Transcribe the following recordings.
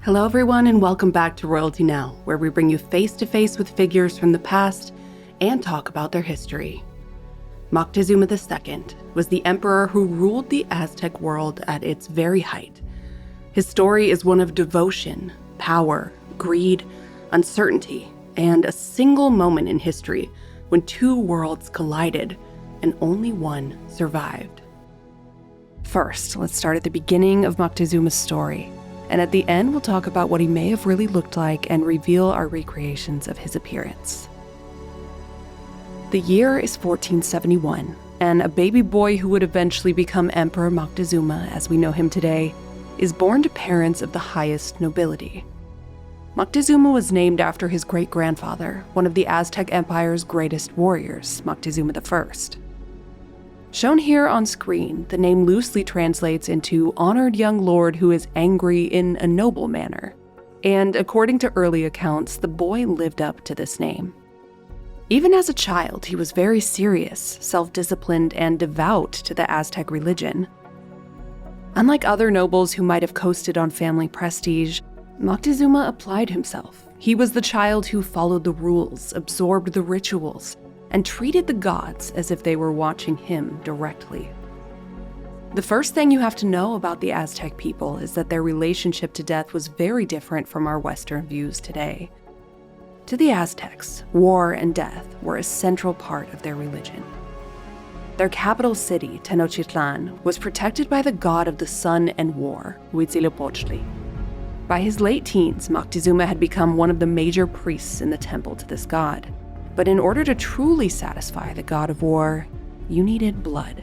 Hello everyone and welcome back to Royalty Now, where we bring you face to face with figures from the past and talk about their history. Moctezuma II was the emperor who ruled the Aztec world at its very height. His story is one of devotion, power, greed, uncertainty, and a single moment in history when two worlds collided and only one survived. First, let's start at the beginning of Moctezuma's story. And at the end, we'll talk about what he may have really looked like and reveal our recreations of his appearance. The year is 1471, and a baby boy who would eventually become Emperor Moctezuma, as we know him today, is born to parents of the highest nobility. Moctezuma was named after his great-grandfather, one of the Aztec Empire's greatest warriors, Moctezuma I. Shown here on screen, the name loosely translates into honored young lord who is angry in a noble manner. And according to early accounts, the boy lived up to this name. Even as a child, he was very serious, self-disciplined, and devout to the Aztec religion. Unlike other nobles who might have coasted on family prestige, Moctezuma applied himself. He was the child who followed the rules, absorbed the rituals, and treated the gods as if they were watching him directly. The first thing you have to know about the Aztec people is that their relationship to death was very different from our Western views today. To the Aztecs, war and death were a central part of their religion. Their capital city, Tenotchitlan, was protected by the god of the sun and war, Huitzilopochtli. By his late teens, Moctezuma had become one of the major priests in the temple to this god. But in order to truly satisfy the god of war, you needed blood.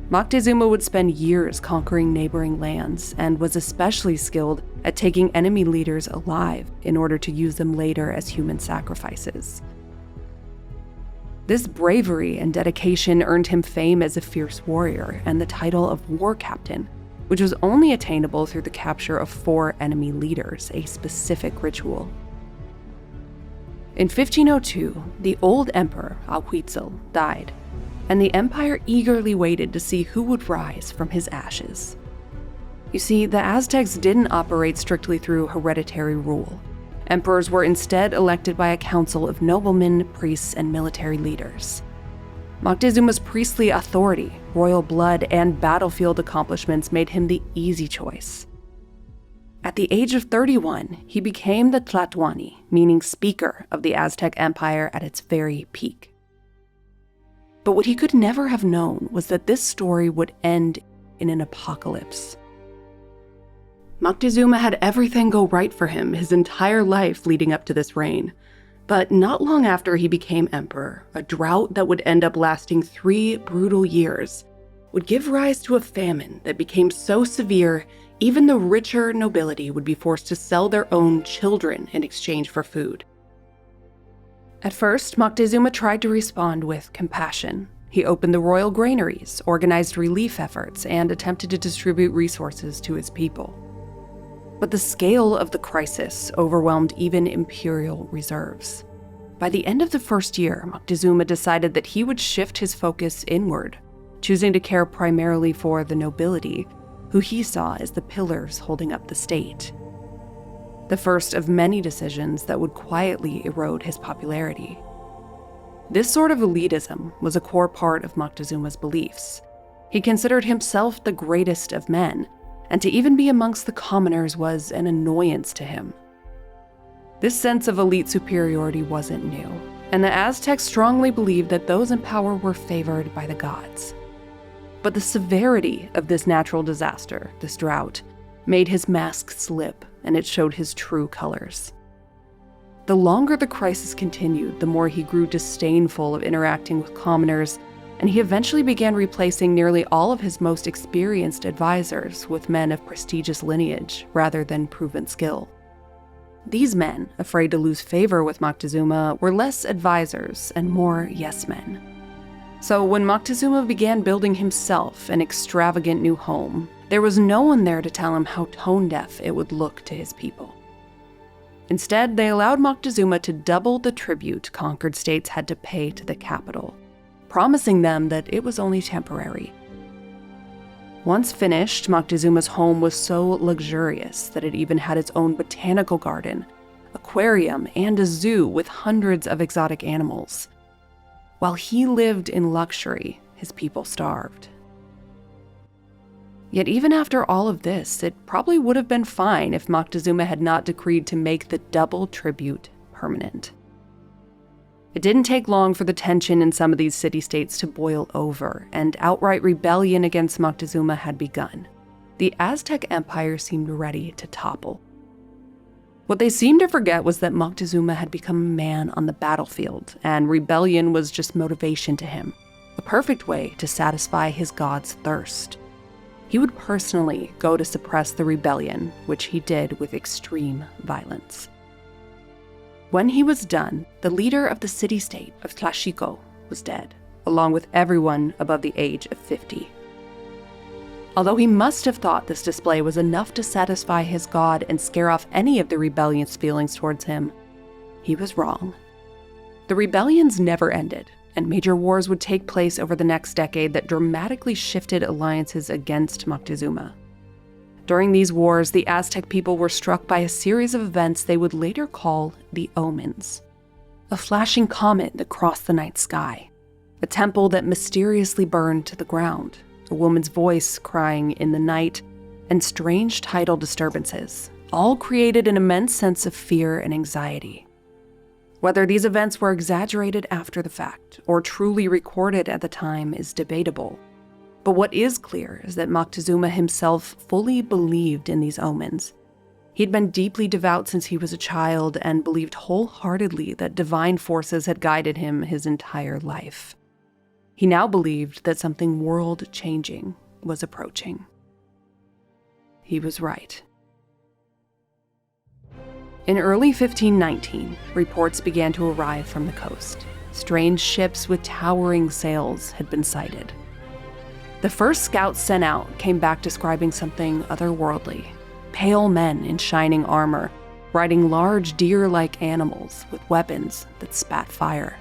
Moctezuma would spend years conquering neighboring lands and was especially skilled at taking enemy leaders alive in order to use them later as human sacrifices. This bravery and dedication earned him fame as a fierce warrior and the title of war captain, which was only attainable through the capture of 4 enemy leaders, a specific ritual. In 1502, the old emperor, Huitzil, died, and the empire eagerly waited to see who would rise from his ashes. You see, the Aztecs didn't operate strictly through hereditary rule. Emperors were instead elected by a council of noblemen, priests, and military leaders. Moctezuma's priestly authority, royal blood, and battlefield accomplishments made him the easy choice. At the age of 31, he became the Tlatoani, meaning speaker of the Aztec Empire at its very peak. But what he could never have known was that this story would end in an apocalypse. Moctezuma had everything go right for him his entire life leading up to this reign. But not long after he became emperor, a drought that would end up lasting 3 brutal years would give rise to a famine that became so severe even the richer nobility would be forced to sell their own children in exchange for food. At first, Moctezuma tried to respond with compassion. He opened the royal granaries, organized relief efforts, and attempted to distribute resources to his people. But the scale of the crisis overwhelmed even imperial reserves. By the end of the first year, Moctezuma decided that he would shift his focus inward, choosing to care primarily for the nobility, who he saw as the pillars holding up the state. The first of many decisions that would quietly erode his popularity. This sort of elitism was a core part of Moctezuma's beliefs. He considered himself the greatest of men, and to even be amongst the commoners was an annoyance to him. This sense of elite superiority wasn't new, and the Aztecs strongly believed that those in power were favored by the gods. But the severity of this natural disaster, this drought, made his mask slip, and it showed his true colors. The longer the crisis continued, the more he grew disdainful of interacting with commoners, and he eventually began replacing nearly all of his most experienced advisors with men of prestigious lineage rather than proven skill. These men, afraid to lose favor with Moctezuma, were less advisors and more yes-men. So when Moctezuma began building himself an extravagant new home, there was no one there to tell him how tone-deaf it would look to his people. Instead, they allowed Moctezuma to double the tribute conquered states had to pay to the capital, promising them that it was only temporary. Once finished, Moctezuma's home was so luxurious that it even had its own botanical garden, aquarium, and a zoo with hundreds of exotic animals. While he lived in luxury, his people starved. Yet even after all of this, it probably would have been fine if Moctezuma had not decreed to make the double tribute permanent. It didn't take long for the tension in some of these city-states to boil over, and outright rebellion against Moctezuma had begun. The Aztec Empire seemed ready to topple. What they seemed to forget was that Moctezuma had become a man on the battlefield, and rebellion was just motivation to him, a perfect way to satisfy his god's thirst. He would personally go to suppress the rebellion, which he did with extreme violence. When he was done, the leader of the city-state of Tlaxico was dead, along with everyone above the age of 50. Although he must have thought this display was enough to satisfy his god and scare off any of the rebellion's feelings towards him, he was wrong. The rebellions never ended, and major wars would take place over the next decade that dramatically shifted alliances against Moctezuma. During these wars, the Aztec people were struck by a series of events they would later call the omens. A flashing comet that crossed the night sky, a temple that mysteriously burned to the ground, a woman's voice crying in the night, and strange tidal disturbances, all created an immense sense of fear and anxiety. Whether these events were exaggerated after the fact or truly recorded at the time is debatable. But what is clear is that Moctezuma himself fully believed in these omens. He'd been deeply devout since he was a child and believed wholeheartedly that divine forces had guided him his entire life. He now believed that something world-changing was approaching. He was right. In early 1519, reports began to arrive from the coast. Strange ships with towering sails had been sighted. The first scouts sent out came back describing something otherworldly. Pale men in shining armor, riding large deer-like animals with weapons that spat fire.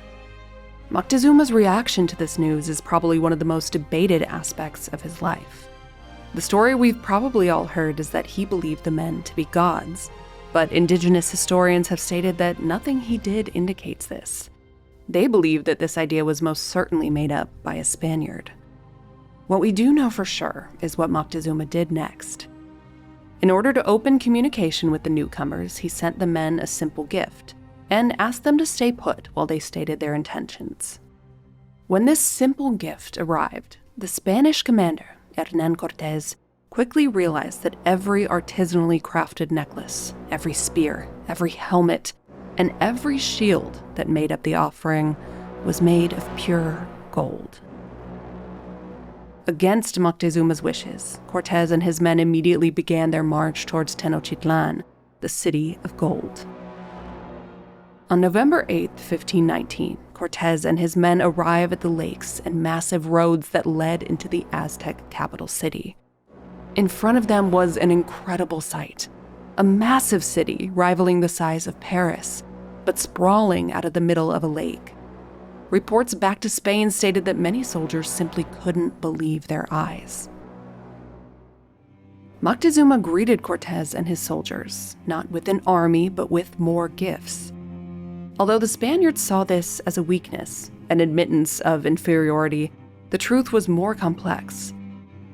Moctezuma's reaction to this news is probably one of the most debated aspects of his life. The story we've probably all heard is that he believed the men to be gods, but indigenous historians have stated that nothing he did indicates this. They believe that this idea was most certainly made up by a Spaniard. What we do know for sure is what Moctezuma did next. In order to open communication with the newcomers, he sent the men a simple gift and asked them to stay put while they stated their intentions. When this simple gift arrived, the Spanish commander, Hernan Cortes, quickly realized that every artisanally crafted necklace, every spear, every helmet, and every shield that made up the offering was made of pure gold. Against Moctezuma's wishes, Cortés and his men immediately began their march towards Tenochtitlan, the city of gold. On November 8, 1519, Cortés and his men arrive at the lakes and massive roads that led into the Aztec capital city. In front of them was an incredible sight, a massive city rivaling the size of Paris, but sprawling out of the middle of a lake. Reports back to Spain stated that many soldiers simply couldn't believe their eyes. Moctezuma greeted Cortés and his soldiers, not with an army, but with more gifts. Although the Spaniards saw this as a weakness, an admittance of inferiority, the truth was more complex.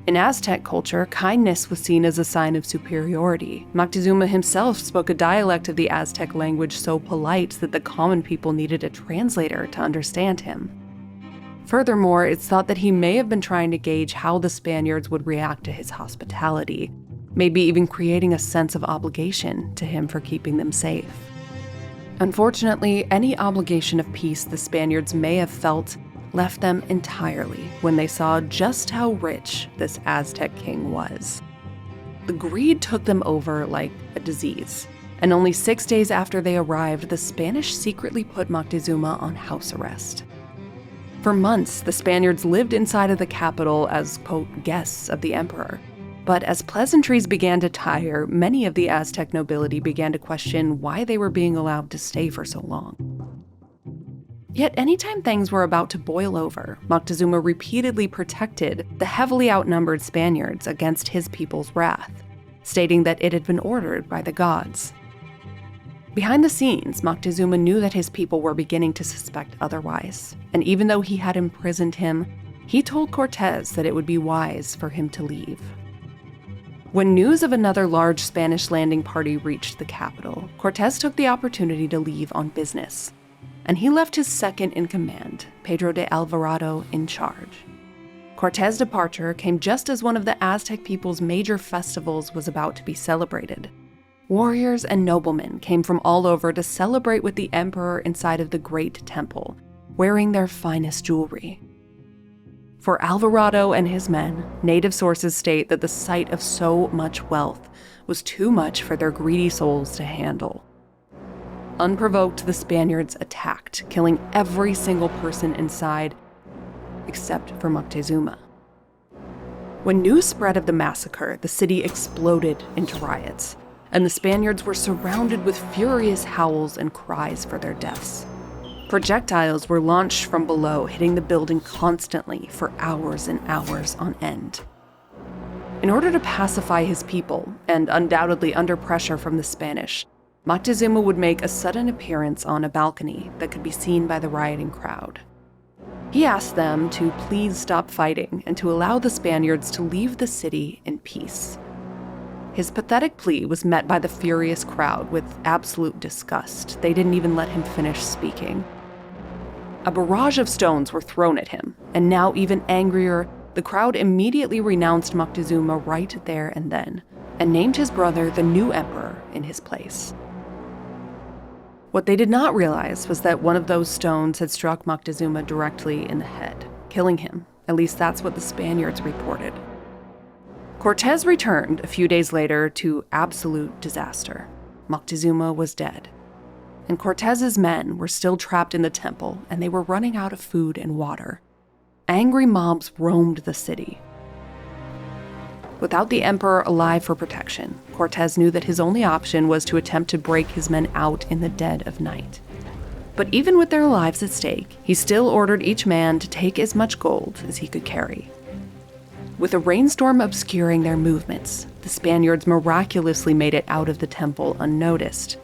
In Aztec culture, kindness was seen as a sign of superiority. Moctezuma himself spoke a dialect of the Aztec language so polite that the common people needed a translator to understand him. Furthermore, it's thought that he may have been trying to gauge how the Spaniards would react to his hospitality, maybe even creating a sense of obligation to him for keeping them safe. Unfortunately, any obligation of peace the Spaniards may have felt left them entirely when they saw just how rich this Aztec king was. The greed took them over like a disease, and only 6 days after they arrived, the Spanish secretly put Moctezuma on house arrest. For months, the Spaniards lived inside of the capital as, quote, guests of the emperor. But as pleasantries began to tire, many of the Aztec nobility began to question why they were being allowed to stay for so long. Yet anytime things were about to boil over, Moctezuma repeatedly protected the heavily outnumbered Spaniards against his people's wrath, stating that it had been ordered by the gods. Behind the scenes, Moctezuma knew that his people were beginning to suspect otherwise, and even though he had imprisoned him, he told Cortés that it would be wise for him to leave. When news of another large Spanish landing party reached the capital, Cortés took the opportunity to leave on business, and he left his second-in-command, Pedro de Alvarado, in charge. Cortés' departure came just as one of the Aztec people's major festivals was about to be celebrated. Warriors and noblemen came from all over to celebrate with the emperor inside of the Great Temple, wearing their finest jewelry. For Alvarado and his men, native sources state that the sight of so much wealth was too much for their greedy souls to handle. Unprovoked, the Spaniards attacked, killing every single person inside, except for Moctezuma. When news spread of the massacre, the city exploded into riots, and the Spaniards were surrounded with furious howls and cries for their deaths. Projectiles were launched from below, hitting the building constantly for hours and hours on end. In order to pacify his people, and undoubtedly under pressure from the Spanish, Moctezuma would make a sudden appearance on a balcony that could be seen by the rioting crowd. He asked them to please stop fighting and to allow the Spaniards to leave the city in peace. His pathetic plea was met by the furious crowd with absolute disgust. They didn't even let him finish speaking. A barrage of stones were thrown at him, and now even angrier, the crowd immediately renounced Moctezuma right there and then, and named his brother the new emperor in his place. What they did not realize was that one of those stones had struck Moctezuma directly in the head, killing him. At least that's what the Spaniards reported. Cortés returned a few days later to absolute disaster. Moctezuma was dead, and Cortés's men were still trapped in the temple, and they were running out of food and water. Angry mobs roamed the city. Without the emperor alive for protection, Cortés knew that his only option was to attempt to break his men out in the dead of night. But even with their lives at stake, he still ordered each man to take as much gold as he could carry. With a rainstorm obscuring their movements, the Spaniards miraculously made it out of the temple unnoticed.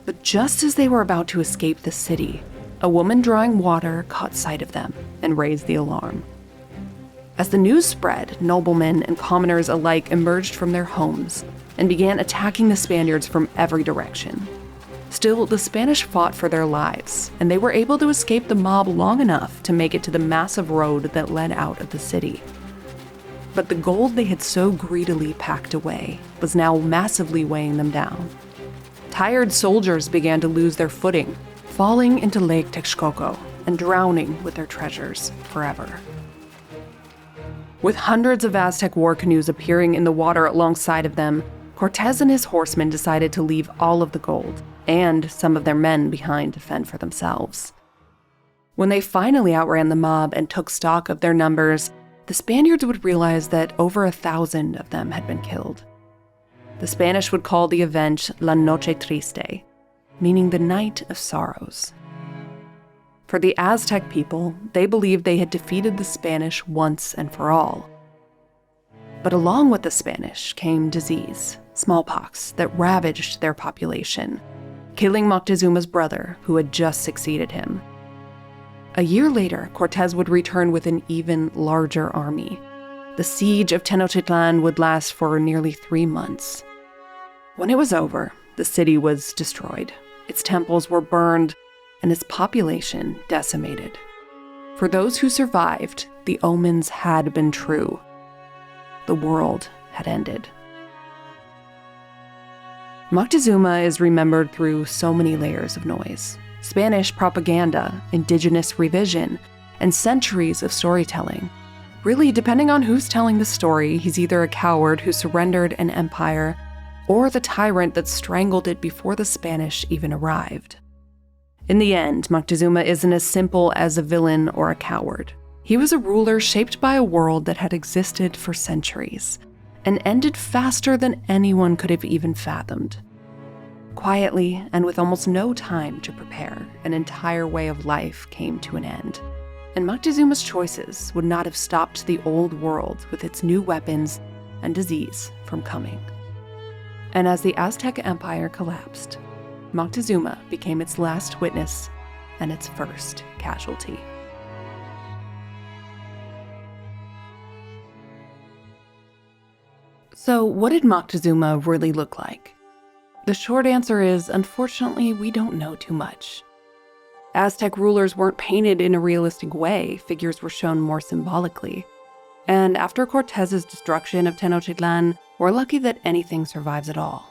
But just as they were about to escape the city, a woman drawing water caught sight of them and raised the alarm. As the news spread, noblemen and commoners alike emerged from their homes and began attacking the Spaniards from every direction. Still, the Spanish fought for their lives, and they were able to escape the mob long enough to make it to the massive road that led out of the city. But the gold they had so greedily packed away was now massively weighing them down. Tired soldiers began to lose their footing, falling into Lake Texcoco and drowning with their treasures forever. With hundreds of Aztec war canoes appearing in the water alongside of them, Cortés and his horsemen decided to leave all of the gold and some of their men behind to fend for themselves. When they finally outran the mob and took stock of their numbers, the Spaniards would realize that over 1,000 of them had been killed. The Spanish would call the event La Noche Triste, meaning the Night of Sorrows. For the Aztec people, they believed they had defeated the Spanish once and for all. But along with the Spanish came disease, smallpox, that ravaged their population, killing Moctezuma's brother, who had just succeeded him. A year later, Cortés would return with an even larger army. The siege of Tenochtitlan would last for nearly 3 months. When it was over, the city was destroyed. Its temples were burned, and its population decimated. For those who survived, the omens had been true. The world had ended. Moctezuma is remembered through so many layers of noise. Spanish propaganda, indigenous revision, and centuries of storytelling. Really, depending on who's telling the story, he's either a coward who surrendered an empire, or the tyrant that strangled it before the Spanish even arrived. In the end, Moctezuma isn't as simple as a villain or a coward. He was a ruler shaped by a world that had existed for centuries, and ended faster than anyone could have even fathomed. Quietly, and with almost no time to prepare, an entire way of life came to an end. And Moctezuma's choices would not have stopped the old world with its new weapons and disease from coming. And as the Aztec Empire collapsed, Moctezuma became its last witness and its first casualty. So, what did Moctezuma really look like? The short answer is, unfortunately, we don't know too much. Aztec rulers weren't painted in a realistic way, figures were shown more symbolically. And after Cortés's destruction of Tenochtitlan, we're lucky that anything survives at all.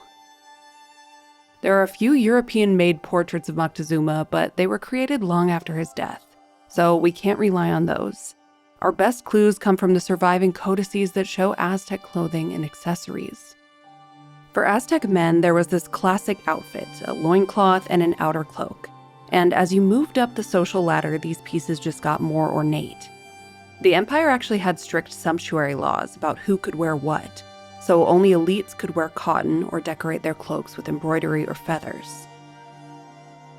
There are a few European-made portraits of Moctezuma, but they were created long after his death, so we can't rely on those. Our best clues come from the surviving codices that show Aztec clothing and accessories. For Aztec men, there was this classic outfit, a loincloth and an outer cloak. And as you moved up the social ladder, these pieces just got more ornate. The empire actually had strict sumptuary laws about who could wear what, so only elites could wear cotton or decorate their cloaks with embroidery or feathers.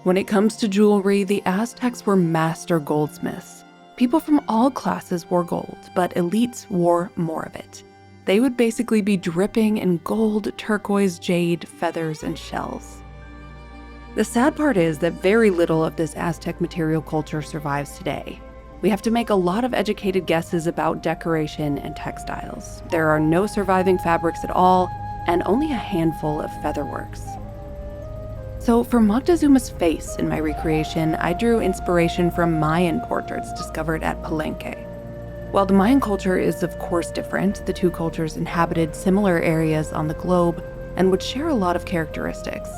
When it comes to jewelry, the Aztecs were master goldsmiths. People from all classes wore gold, but elites wore more of it. They would basically be dripping in gold, turquoise, jade, feathers, and shells. The sad part is that very little of this Aztec material culture survives today. We have to make a lot of educated guesses about decoration and textiles. There are no surviving fabrics at all, and only a handful of featherworks. So for Moctezuma's face in my recreation, I drew inspiration from Mayan portraits discovered at Palenque. While the Mayan culture is of course different, the two cultures inhabited similar areas on the globe and would share a lot of characteristics.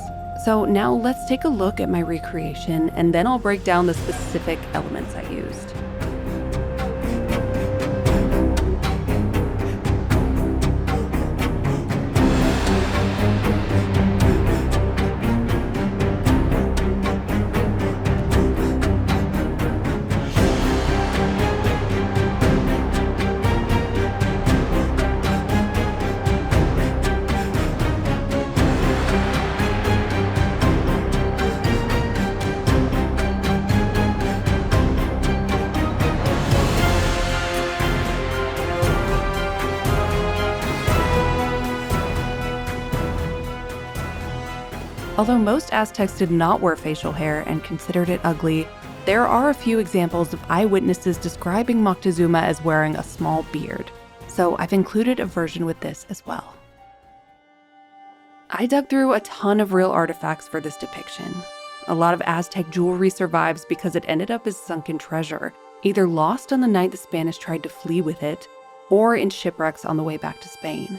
So now let's take a look at my recreation, and then I'll break down the specific elements I used. Although most Aztecs did not wear facial hair and considered it ugly, there are a few examples of eyewitnesses describing Moctezuma as wearing a small beard, so I've included a version with this as well. I dug through a ton of real artifacts for this depiction. A lot of Aztec jewelry survives because it ended up as sunken treasure, either lost on the night the Spanish tried to flee with it, or in shipwrecks on the way back to Spain.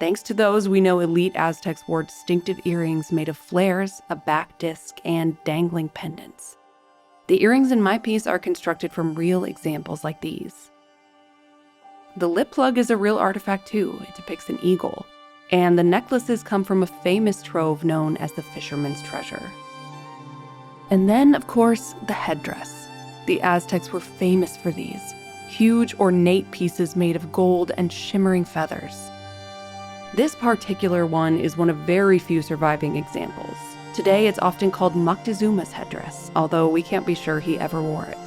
Thanks to those, we know elite Aztecs wore distinctive earrings made of flares, a back disc, and dangling pendants. The earrings in my piece are constructed from real examples like these. The lip plug is a real artifact too. It depicts an eagle. And the necklaces come from a famous trove known as the Fisherman's Treasure. And then, of course, the headdress. The Aztecs were famous for these, huge ornate pieces made of gold and shimmering feathers. This particular one is one of very few surviving examples. Today, it's often called Moctezuma's headdress, although we can't be sure he ever wore it.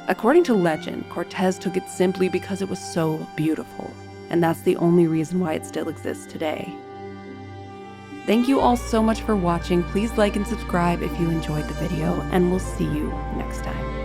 According to legend, Cortés took it simply because it was so beautiful, and that's the only reason why it still exists today. Thank you all so much for watching. Please like and subscribe if you enjoyed the video, and we'll see you next time.